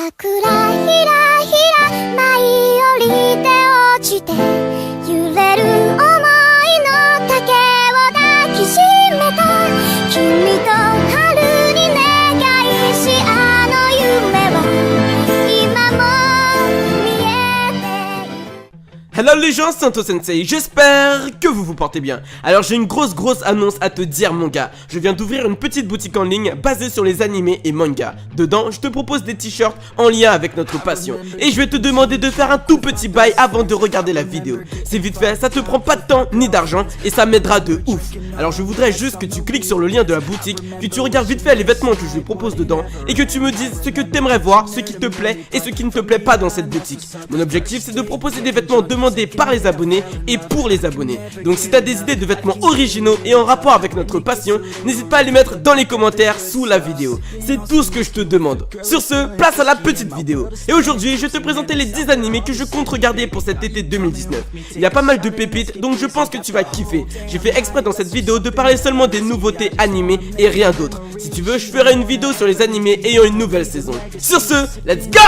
桜ひらひら舞い降りて落ちて揺れる想いの竹を抱きしめた君と春に願いしあの夢は今も見えている。Hello les gens, c'est Anto Sensei, j'espère que vous vous portez bien. Alors j'ai une grosse annonce à te dire mon gars. Je viens d'ouvrir une petite boutique en ligne basée sur les animés et mangas. Dedans, je te propose des t-shirts en lien avec notre passion. Et je vais te demander de faire un tout petit bail avant de regarder la vidéo. C'est vite fait, ça te prend pas de temps ni d'argent et ça m'aidera de ouf. Alors je voudrais juste que tu cliques sur le lien de la boutique, que tu regardes vite fait les vêtements que je te propose dedans et que tu me dises ce que t'aimerais voir, ce qui te plaît et ce qui ne te plaît pas dans cette boutique. Mon objectif c'est de proposer des vêtements demandés par les abonnés et pour les abonnés. Donc si t'as des idées de vêtements originaux et en rapport avec notre passion, n'hésite pas à les mettre dans les commentaires sous la vidéo. C'est tout ce que je te demande. Sur ce, place à la petite vidéo. Et aujourd'hui, je vais te présenter les 10 animés que je compte regarder pour cet été 2019. Il y a pas mal de pépites, donc je pense que tu vas kiffer. J'ai fait exprès dans cette vidéo de parler seulement des nouveautés animées et rien d'autre. Si tu veux, je ferai une vidéo sur les animés ayant une nouvelle saison. Sur ce, let's go!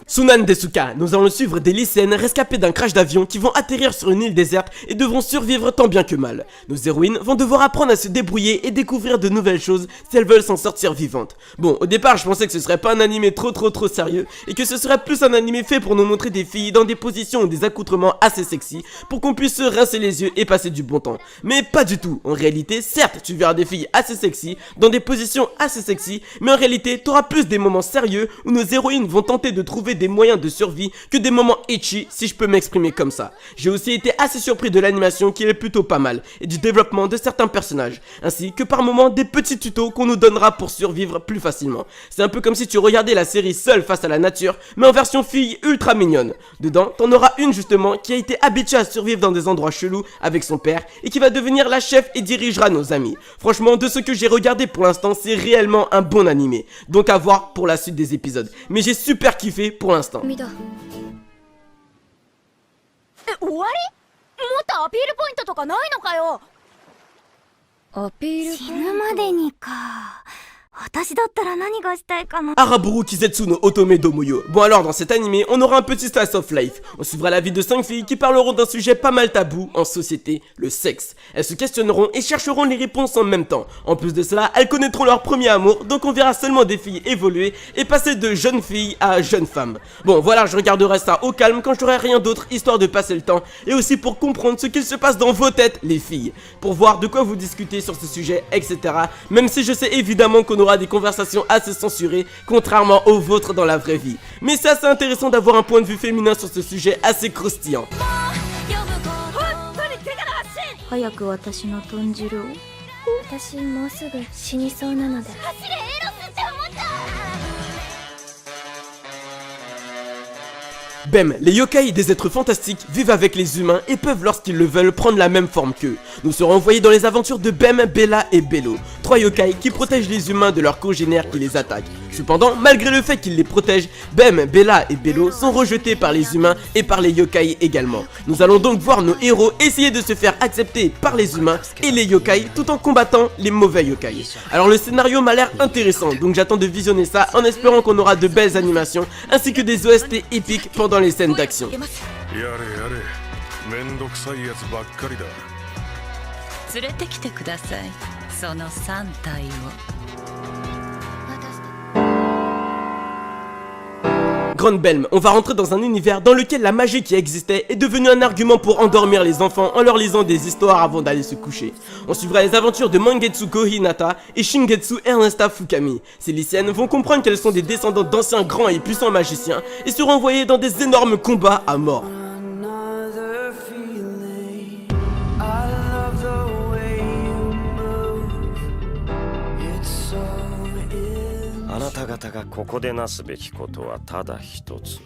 Sunan Desuka, nous allons suivre des lycéennes rescapées d'un crash d'avion qui vont atterrir sur une île déserte et devront survivre tant bien que mal. Nos héroïnes vont devoir apprendre à se débrouiller et découvrir de nouvelles choses si elles veulent s'en sortir vivantes. Bon, au départ je pensais que ce serait pas un animé trop sérieux et que ce serait plus un animé fait pour nous montrer des filles dans des positions ou des accoutrements assez sexy pour qu'on puisse se rincer les yeux et passer du bon temps. Mais pas du tout, en réalité certes tu verras des filles assez sexy dans des positions assez sexy, mais en réalité t'auras plus des moments sérieux où nos héroïnes vont tenter de trouver des moyens de survie que des moments ecchi, si je peux m'exprimer comme ça. J'ai aussi été assez surpris de l'animation qui est plutôt pas mal et du développement de certains personnages, ainsi que par moments des petits tutos qu'on nous donnera pour survivre plus facilement. C'est un peu comme si tu regardais la série Seule face à la nature, mais en version fille ultra mignonne. Dedans, t'en auras une justement qui a été habituée à survivre dans des endroits chelous avec son père et qui va devenir la chef et dirigera nos amis. Franchement, de ce que j'ai regardé pour l'instant, c'est réellement un bon animé. Donc à voir pour la suite des épisodes. Mais j'ai super kiffé pour l'instant. 終わり？もっとアピールポイントとかないのかよ。アピールポイント。死ぬまでにか。私だったら何がしたいかな。 Araburu Kizetsu no Otome Domoyo. Bon alors dans cet animé, on aura un petit slice of life. On suivra la vie de 5 filles qui parleront d'un sujet pas mal tabou en société, le sexe. Elles se questionneront et chercheront les réponses en même temps. En plus de cela, elles connaîtront leur premier amour, donc on verra seulement des filles évoluer et passer de jeunes filles à jeunes femmes. Bon voilà, je regarderai ça au calme quand j'aurai rien d'autre, histoire de passer le temps et aussi pour comprendre ce qu'il se passe dans vos têtes, les filles. Pour voir de quoi vous discutez sur ce sujet, etc. Même si je sais évidemment qu'on aura des conversations assez censurées, contrairement aux vôtres dans la vraie vie. Mais c'est assez intéressant d'avoir un point de vue féminin sur ce sujet assez croustillant. 早く私の豚汁を。私もうすぐ死にそうなので。走れエロスって思った。 Bem, les yokai, des êtres fantastiques, vivent avec les humains et peuvent lorsqu'ils le veulent prendre la même forme qu'eux. Nous serons envoyés dans les aventures de Bem, Bella et Bello, 3 yokai qui protègent les humains de leurs congénères qui les attaquent. Cependant, malgré le fait qu'ils les protègent, Bem, Bella et Bello sont rejetés par les humains et par les yokai également. Nous allons donc voir nos héros essayer de se faire accepter par les humains et les yokai tout en combattant les mauvais yokai. Alors le scénario m'a l'air intéressant, donc j'attends de visionner ça en espérant qu'on aura de belles animations ainsi que des OST épiques pendant les scènes d'action. 連れてきてください。その3体を。 Grande Belm, on va rentrer dans un univers dans lequel la magie qui existait est devenue un argument pour endormir les enfants en leur lisant des histoires avant d'aller se coucher. On suivra les aventures de Mangetsuko Hinata et Shingetsu Ernesta Fukami. Ces lycéennes vont comprendre qu'elles sont des descendantes d'anciens grands et puissants magiciens et seront envoyées dans des énormes combats à mort. た々がここでなすべきことはただ一つ。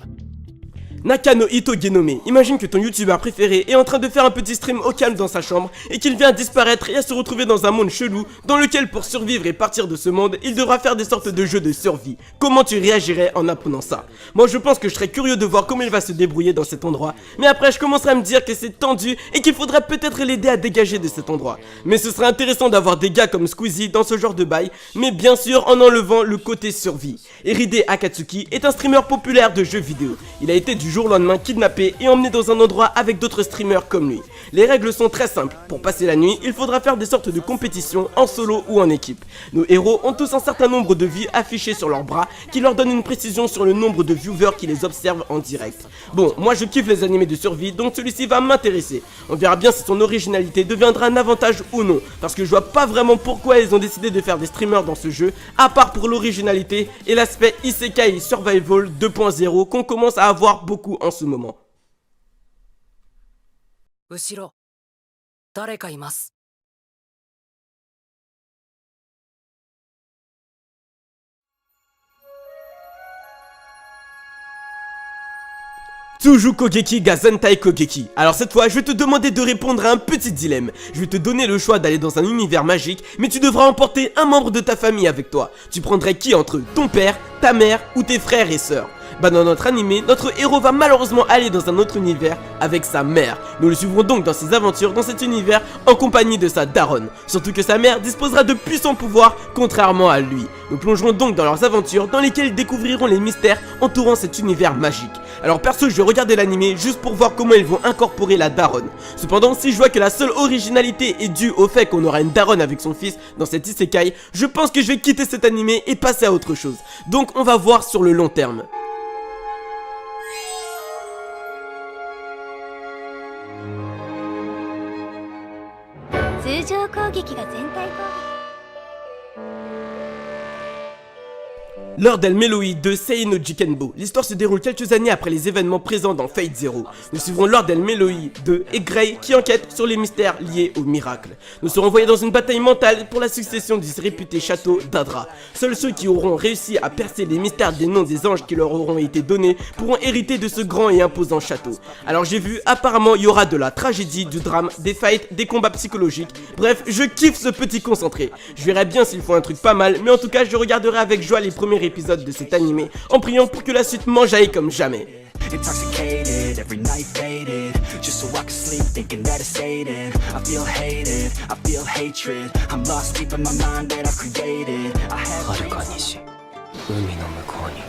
Nakano Ito Genome, imagine que ton youtubeur préféré est en train de faire un petit stream au calme dans sa chambre et qu'il vient disparaître et à se retrouver dans un monde chelou dans lequel pour survivre et partir de ce monde, il devra faire des sortes de jeux de survie. Comment tu réagirais en apprenant ça? Moi je pense que je serais curieux de voir comment il va se débrouiller dans cet endroit, mais après je commencerai à me dire que c'est tendu et qu'il faudrait peut-être l'aider à dégager de cet endroit. Mais ce serait intéressant d'avoir des gars comme Squeezie dans ce genre de bail, mais bien sûr en enlevant le côté survie. Eride Akatsuki est un streamer populaire de jeux vidéo. Il a été du jour au lendemain kidnappé et emmené dans un endroit avec d'autres streamers comme lui. Les règles sont très simples, pour passer la nuit, il faudra faire des sortes de compétitions en solo ou en équipe. Nos héros ont tous un certain nombre de vies affichées sur leurs bras qui leur donnent une précision sur le nombre de viewers qui les observent en direct. Bon, moi je kiffe les animés de survie donc celui-ci va m'intéresser. On verra bien si son originalité deviendra un avantage ou non, parce que je vois pas vraiment pourquoi ils ont décidé de faire des streamers dans ce jeu, à part pour l'originalité et l'aspect Isekai Survival 2.0 qu'on commence à avoir beaucoup en ce moment. 後ろ、誰かいます。 Tsuju Kogeki ga Zentai Kogeki. Alors cette fois, je vais te demander de répondre à un petit dilemme. Je vais te donner le choix d'aller dans un univers magique, mais tu devras emporter un membre de ta famille avec toi. Tu prendrais qui entre eux? Ton père, ta mère ou tes frères et sœurs? Bah dans notre animé, notre héros va malheureusement aller dans un autre univers avec sa mère. Nous le suivrons donc dans ses aventures dans cet univers en compagnie de sa daronne. Surtout que sa mère disposera de puissants pouvoirs contrairement à lui. Nous plongerons donc dans leurs aventures dans lesquelles ils découvriront les mystères entourant cet univers magique. Alors perso je vais regarder l'animé juste pour voir comment ils vont incorporer la daronne. Cependant si je vois que la seule originalité est due au fait qu'on aura une daronne avec son fils dans cet isekai, je pense que je vais quitter cet animé et passer à autre chose. Donc on va voir sur le long terme. 通常攻撃が全体攻撃 Lors d'El Meloi de Sei no Jikenbo, l'histoire se déroule quelques années après les événements présents dans Fate Zero. Nous suivrons Lord El Meloi 2 et Grey qui enquêtent sur les mystères liés au miracle. Nous serons envoyés dans une bataille mentale pour la succession du réputé château d'Adra. Seuls ceux qui auront réussi à percer les mystères des noms des anges qui leur auront été donnés pourront hériter de ce grand et imposant château. Alors j'ai vu, apparemment il y aura de la tragédie, du drame, des fights, des combats psychologiques. Bref, je kiffe ce petit concentré. Je verrai bien s'ils font un truc pas mal, mais en tout cas je regarderai avec joie les premiers épisodes de cet animé en priant pour que la suite m'enjaille comme jamais. Intoxicated, every night faded, just so I can sleep thinking that it's sated. I feel hated, I feel hatred, I'm lost deep in my mind that I've created. I have 遥か西海の向こうに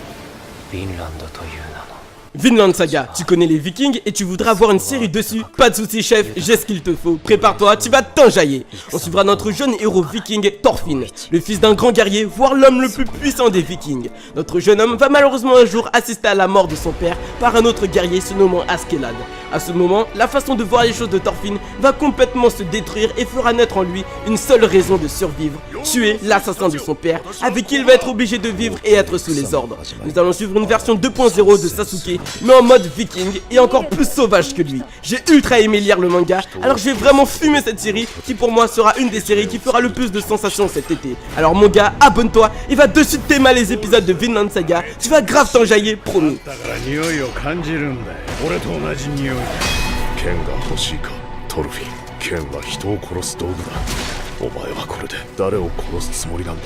フィンランドという名の Vinland Saga, tu connais les Vikings et tu voudras voir une série dessus? Pas de soucis chef, j'ai ce qu'il te faut. Prépare-toi, tu vas t'enjailler. On suivra notre jeune héros viking Thorfinn, le fils d'un grand guerrier, voire l'homme le plus puissant des Vikings. Notre jeune homme va malheureusement un jour assister à la mort de son père par un autre guerrier se nommant Askeladd. À ce moment, la façon de voir les choses de Thorfinn va complètement se détruire et fera naître en lui une seule raison de survivre: tuer l'assassin de son père, avec qui il va être obligé de vivre et être sous les ordres. Nous allons suivre une version 2.0 de Sasuke, mais en mode viking et encore plus sauvage que lui. J'ai ultra aimé lire le manga, alors je vais vraiment fumer cette série qui pour moi sera une des séries qui fera le plus de sensations cet été. Alors mon gars, abonne-toi et va de suite t'aimer les épisodes de Vinland Saga, tu vas grave t'enjailler, promis. 剣が欲しいかトルフィン。剣は人を殺す道具だ。お前はこれで誰を殺すつもりなんだ。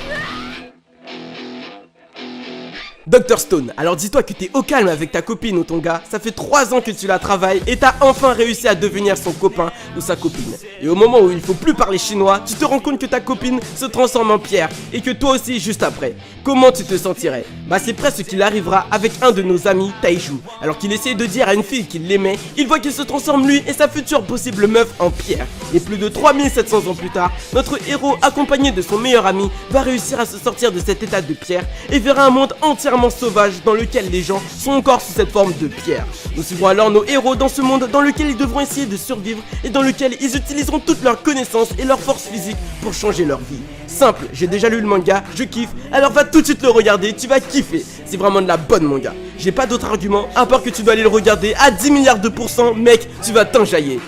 Dr Stone, alors dis-toi que t'es au calme avec ta copine ou ton gars, ça fait 3 ans que tu la travailles et t'as enfin réussi à devenir son copain ou sa copine. Et au moment où il faut plus parler chinois, tu te rends compte que ta copine se transforme en pierre et que toi aussi juste après. Comment tu te sentirais? Bah c'est presque ce qu'il arrivera avec un de nos amis, Taiju. Alors qu'il essayait de dire à une fille qu'il l'aimait, il voit qu'il se transforme lui et sa future possible meuf en pierre. Et plus de 3700 ans plus tard, notre héros accompagné de son meilleur ami va réussir à se sortir de cet état de pierre et verra un monde entièrement sauvage dans lequel les gens sont encore sous cette forme de pierre. Nous suivrons alors nos héros dans ce monde dans lequel ils devront essayer de survivre et dans lequel ils utiliseront toutes leurs connaissances et leur force physique pour changer leur vie. Simple, j'ai déjà lu le manga, je kiffe, alors va tout de suite le regarder, tu vas kiffer. C'est vraiment de la bonne manga. J'ai pas d'autre argument à part que tu dois aller le regarder à 10 milliards de %, mec, tu vas t'enjailler.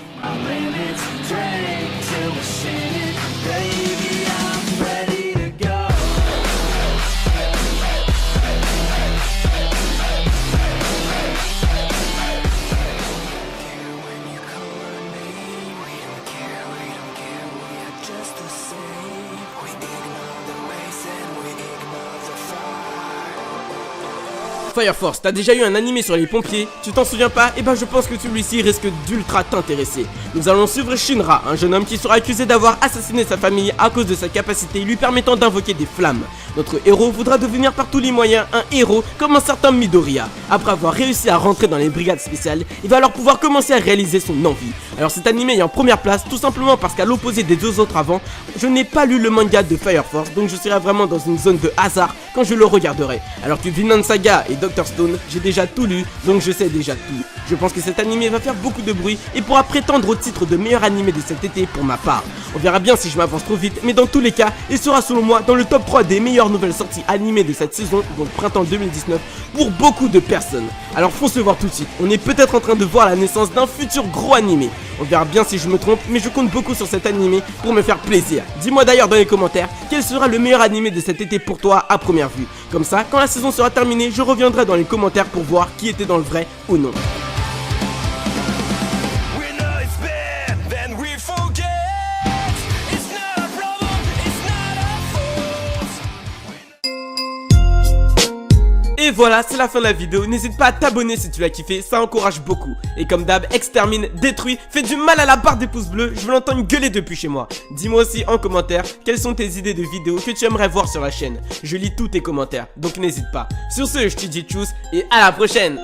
Fire Force, t'as déjà eu un animé sur les pompiers? Tu t'en souviens pas? Eh ben je pense que celui-ci risque d'ultra t'intéresser. Nous allons suivre Shinra, un jeune homme qui sera accusé d'avoir assassiné sa famille à cause de sa capacité lui permettant d'invoquer des flammes. Notre héros voudra devenir par tous les moyens un héros comme un certain Midoriya. Après avoir réussi à rentrer dans les brigades spéciales, il va alors pouvoir commencer à réaliser son envie. Alors cet animé est en première place tout simplement parce qu'à l'opposé des deux autres avant, je n'ai pas lu le manga de Fire Force, donc je serai vraiment dans une zone de hasard quand je le regarderai. Alors que Vinland Saga et Dr Stone, j'ai déjà tout lu, donc je sais déjà tout. Je pense que cet animé va faire beaucoup de bruit et pourra prétendre au titre de meilleur animé de cet été pour ma part. On verra bien si je m'avance trop vite, mais dans tous les cas, il sera selon moi dans le top 3 des meilleures nouvelles sorties animées de cette saison, donc printemps 2019, pour beaucoup de personnes. Alors foncez voir tout de suite, on est peut-être en train de voir la naissance d'un futur gros animé. On verra bien si je me trompe, mais je compte beaucoup sur cet animé pour me faire plaisir. Dis-moi d'ailleurs dans les commentaires quel sera le meilleur animé de cet été pour toi à première vue. Comme ça, quand la saison sera terminée, je reviendrai dans les commentaires pour voir qui était dans le vrai ou non. Et voilà, c'est la fin de la vidéo. N'hésite pas à t'abonner si tu l'as kiffé, ça encourage beaucoup. Et comme d'hab, extermine, détruis, fais du mal à la barre des pouces bleus. Je veux l'entendre gueuler depuis chez moi. Dis-moi aussi en commentaire quelles sont tes idées de vidéos que tu aimerais voir sur la chaîne. Je lis tous tes commentaires, donc n'hésite pas. Sur ce, je te dis tchuss et à la prochaine.